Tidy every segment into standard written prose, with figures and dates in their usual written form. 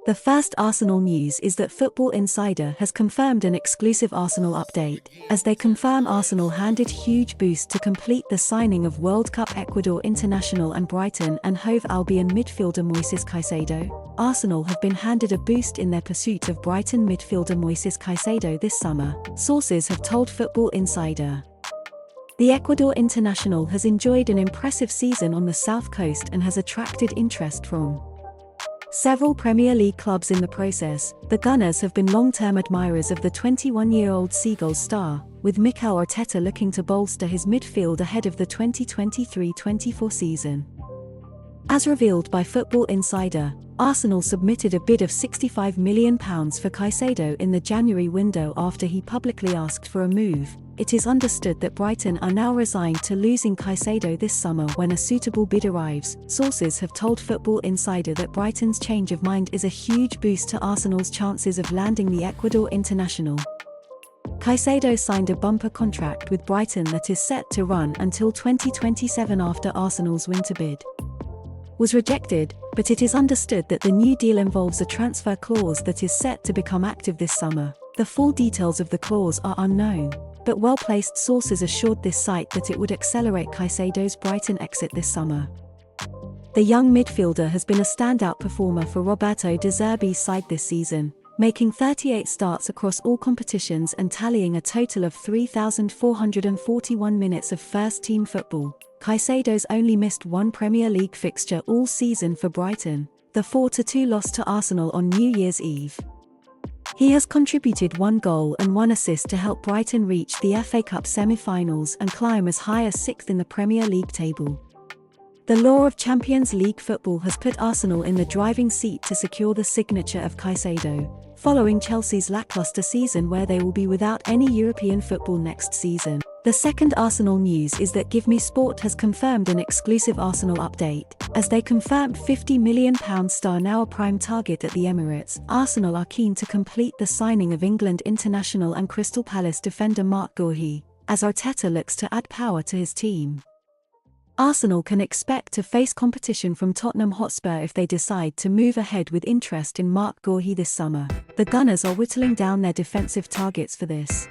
The first Arsenal news is that Football Insider has confirmed an exclusive Arsenal update, as they confirm Arsenal handed huge boost to complete the signing of World Cup Ecuador international and Brighton and Hove Albion midfielder Moises Caicedo. Arsenal have been handed a boost in their pursuit of Brighton midfielder Moises Caicedo this summer, sources have told Football Insider. The Ecuador international has enjoyed an impressive season on the south coast and has attracted interest from several Premier League clubs in the process. The Gunners have been long-term admirers of the 21-year-old Seagulls star, with Mikel Arteta looking to bolster his midfield ahead of the 2023-24 season. As revealed by Football Insider, Arsenal submitted a bid of £65 million for Caicedo in the January window after he publicly asked for a move. It is understood that Brighton are now resigned to losing Caicedo this summer when a suitable bid arrives. Sources have told Football Insider that Brighton's change of mind is a huge boost to Arsenal's chances of landing the Ecuador international. Caicedo signed a bumper contract with Brighton that is set to run until 2027 after Arsenal's winter bid was rejected, but it is understood that the new deal involves a transfer clause that is set to become active this summer. The full details of the clause are unknown, but well-placed sources assured this site that it would accelerate Caicedo's Brighton exit this summer. The young midfielder has been a standout performer for Roberto De Zerbi's side this season, making 38 starts across all competitions and tallying a total of 3,441 minutes of first-team football. Caicedo's only missed one Premier League fixture all season for Brighton, the 4-2 loss to Arsenal on New Year's Eve. He has contributed 1 goal and 1 assist to help Brighton reach the FA Cup semi-finals and climb as high as 6th in the Premier League table. The law of Champions League football has put Arsenal in the driving seat to secure the signature of Caicedo, following Chelsea's lacklustre season where they will be without any European football next season. The second Arsenal news is that Give Me Sport has confirmed an exclusive Arsenal update, as they confirmed £50 million star now a prime target at the Emirates. Arsenal are keen to complete the signing of England international and Crystal Palace defender Marc Guehi, as Arteta looks to add power to his team. Arsenal can expect to face competition from Tottenham Hotspur if they decide to move ahead with interest in Marc Guehi this summer. The Gunners are whittling down their defensive targets for this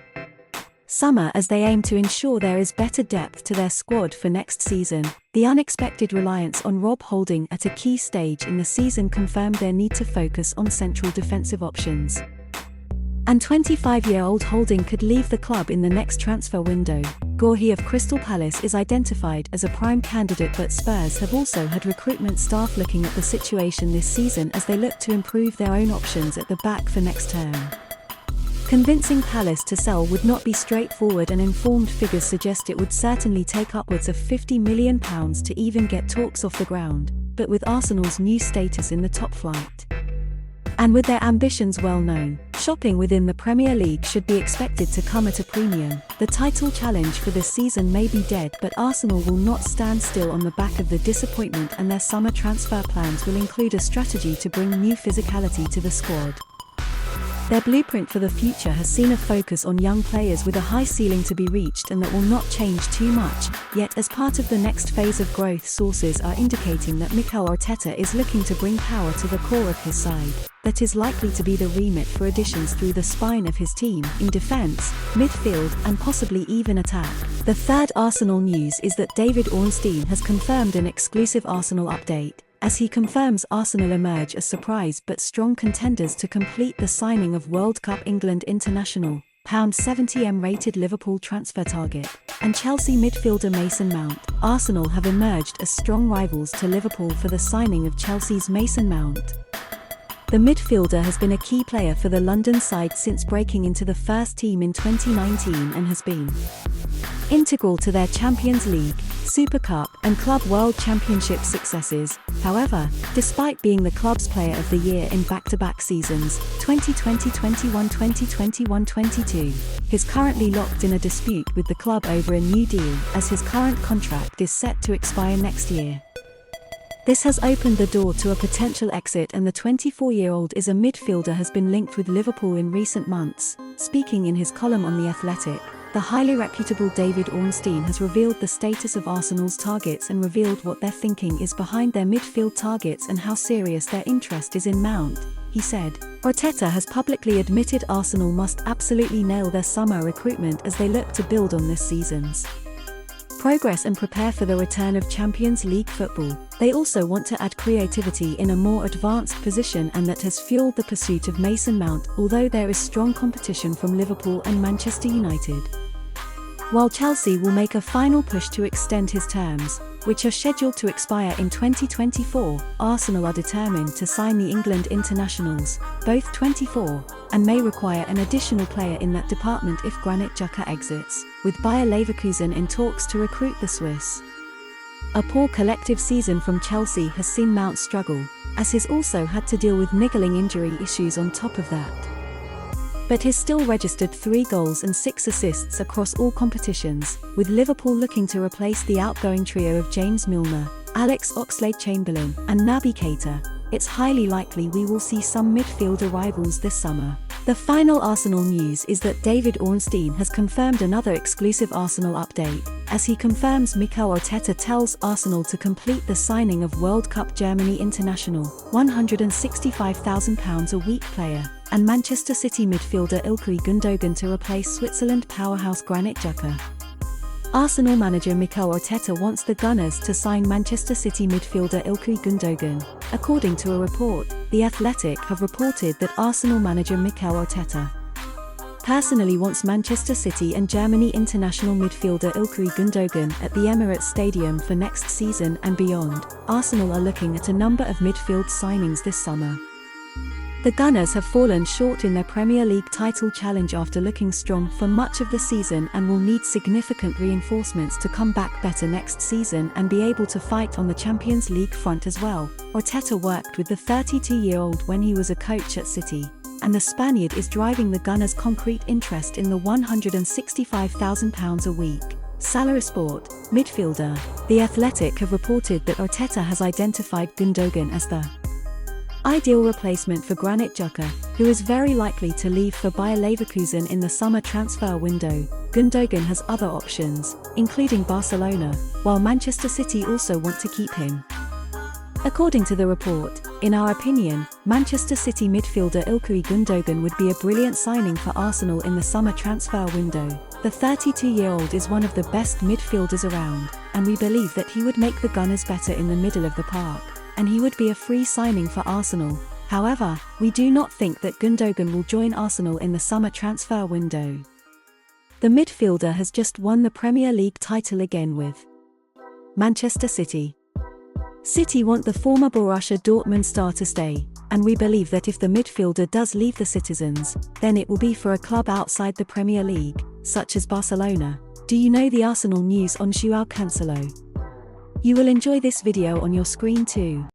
summer as they aim to ensure there is better depth to their squad for next season. The unexpected reliance on Rob Holding at a key stage in the season confirmed their need to focus on central defensive options. And 25-year-old Holding could leave the club in the next transfer window. Guehi of Crystal Palace is identified as a prime candidate, but Spurs have also had recruitment staff looking at the situation this season as they look to improve their own options at the back for next term. Convincing Palace to sell would not be straightforward, and informed figures suggest it would certainly take upwards of £50 million to even get talks off the ground. But with Arsenal's new status in the top flight, and with their ambitions well known, shopping within the Premier League should be expected to come at a premium. The title challenge for this season may be dead, but Arsenal will not stand still on the back of the disappointment, and their summer transfer plans will include a strategy to bring new physicality to the squad. Their blueprint for the future has seen a focus on young players with a high ceiling to be reached and that will not change too much, yet as part of the next phase of growth, sources are indicating that Mikel Arteta is looking to bring power to the core of his side. That is likely to be the remit for additions through the spine of his team, in defence, midfield and possibly even attack. The third Arsenal news is that David Ornstein has confirmed an exclusive Arsenal update, as he confirms Arsenal emerge as surprise but strong contenders to complete the signing of World Cup England international, £70m rated Liverpool transfer target, and Chelsea midfielder Mason Mount. Arsenal have emerged as strong rivals to Liverpool for the signing of Chelsea's Mason Mount. The midfielder has been a key player for the London side since breaking into the first team in 2019 and has been integral to their Champions League, Super Cup and Club World Championship successes. However, despite being the club's player of the year in back-to-back seasons, 2020-21, 2021-22, he's currently locked in a dispute with the club over a new deal, as his current contract is set to expire next year. This has opened the door to a potential exit, and the 24-year-old is a midfielder has been linked with Liverpool in recent months. Speaking in his column on The Athletic, The highly reputable David Ornstein has revealed the status of Arsenal's targets and revealed what their thinking is behind their midfield targets and how serious their interest is in Mount. He said, Arteta has publicly admitted Arsenal must absolutely nail their summer recruitment as they look to build on this season's progress and prepare for the return of Champions League football. They also want to add creativity in a more advanced position, and that has fueled the pursuit of Mason Mount, although there is strong competition from Liverpool and Manchester United. While Chelsea will make a final push to extend his terms, which are scheduled to expire in 2024, Arsenal are determined to sign the England internationals, both 24, and may require an additional player in that department if Granit Xhaka exits, with Bayer Leverkusen in talks to recruit the Swiss. A poor collective season from Chelsea has seen Mount struggle, as he's also had to deal with niggling injury issues on top of that. But he's still registered 3 goals and 6 assists across all competitions, with Liverpool looking to replace the outgoing trio of James Milner, Alex Oxlade-Chamberlain, and Naby Keita. It's highly likely we will see some midfield arrivals this summer. The final Arsenal news is that David Ornstein has confirmed another exclusive Arsenal update, as he confirms Mikel Arteta tells Arsenal to complete the signing of World Cup Germany international, £165,000 a week player, and Manchester City midfielder Ilkay Gundogan to replace Switzerland powerhouse Granit Xhaka. Arsenal manager Mikel Arteta wants the Gunners to sign Manchester City midfielder Ilkay Gundogan. According to a report, The Athletic have reported that Arsenal manager Mikel Arteta personally wants Manchester City and Germany international midfielder Ilkay Gundogan at the Emirates Stadium for next season and beyond. Arsenal are looking at a number of midfield signings this summer. The Gunners have fallen short in their Premier League title challenge after looking strong for much of the season and will need significant reinforcements to come back better next season and be able to fight on the Champions League front as well. Arteta worked with the 32-year-old when he was a coach at City, and the Spaniard is driving the Gunners' concrete interest in the £165,000 a week salary sport midfielder. The Athletic have reported that Arteta has identified Gundogan as the ideal replacement for Granit Xhaka, who is very likely to leave for Bayer Leverkusen in the summer transfer window. Gundogan has other options, including Barcelona, while Manchester City also want to keep him. According to the report, in our opinion, Manchester City midfielder Ilkay Gundogan would be a brilliant signing for Arsenal in the summer transfer window. The 32-year-old is one of the best midfielders around, and we believe that he would make the Gunners better in the middle of the park, and he would be a free signing for Arsenal. However, we do not think that Gundogan will join Arsenal in the summer transfer window. The midfielder has just won the Premier League title again with Manchester City. City want the former Borussia Dortmund star to stay, and we believe that if the midfielder does leave the Citizens, then it will be for a club outside the Premier League, such as Barcelona. Do you know the Arsenal news on Joao Cancelo? You will enjoy this video on your screen too.